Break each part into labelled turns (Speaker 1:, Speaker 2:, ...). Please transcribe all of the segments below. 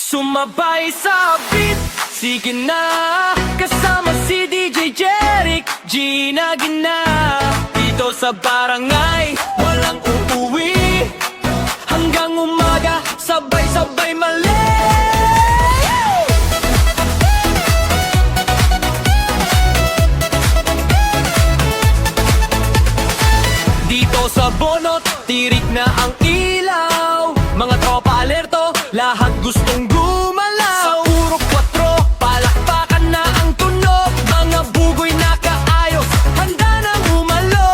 Speaker 1: Sumabay sa beat, sige na. Kasama si DJ Jeric, Gina Gina. Dito sa barangay, walang uuwi. Hanggang umaga, sabay-sabay mali. Dito sa Bonot, tirik na ang ilaw. Mga tropa alerto, lahat gustong gumalaw. Sa puro 4, palakpakan na ang tunog. Mga bugoy na kaayos, handa nang umalo.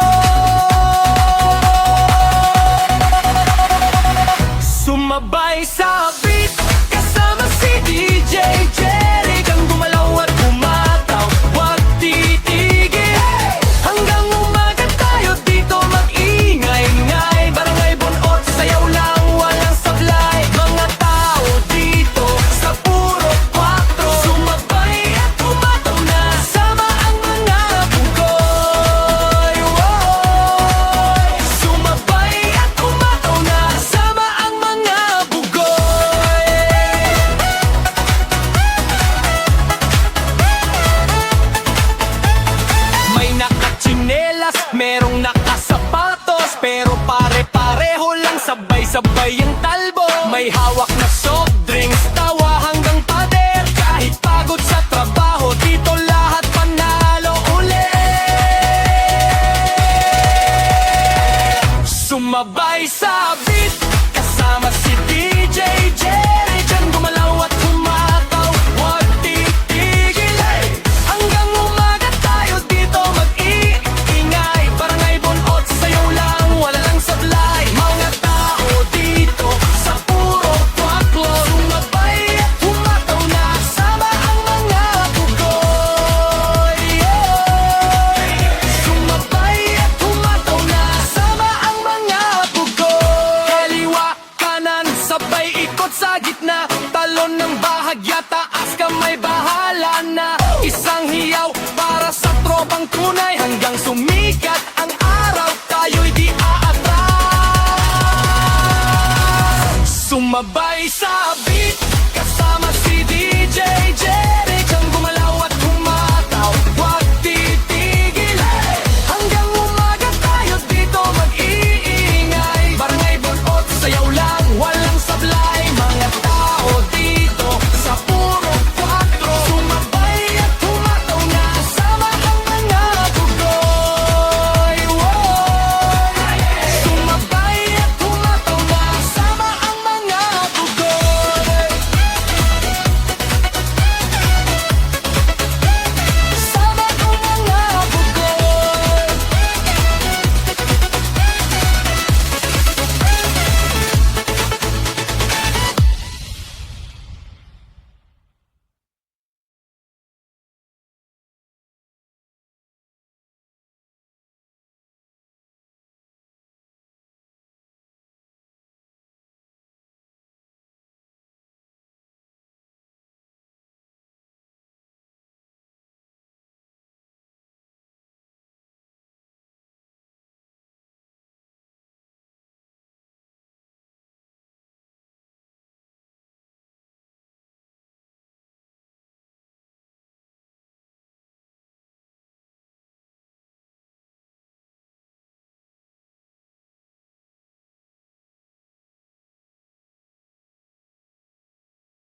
Speaker 1: Sumabay sa beat, kasama si DJ Jeric. Ang gumalaw at umataw, wag titigil. Hanggang umaga tayo dito mag-ingay-ngay. Barangay Bonot, sayaw lang, walang sablay. Mga tao dito sa puro 4, sumabay at umataw na. Sama ang mga bugoy. Sumabay at umataw na. Sama ang mga bugoy. May nakatsinelas, merong nakasapatos, pero pare-pareho lang, sabay-sabay ang talbo. May hawak na soft drinks, tawa hanggang pader. Kahit pagod sa trabaho, dito lahat panalo ulit. Sumabay sa beat, kasama si DJ Jeric. Ang gumalaw at humataw, wag titigil. Hanggang umaga tayo dito mag-iingay. Barangay Bonot, sayaw lang, wala lang sablay. Mga tao dito sa puro 4, sumabay at humataw na. Sama ang mga bugoy. Sumabay at humataw na. Sama ang mga bugoy. Kaliwa, kanan, sabay ikot sa gitna.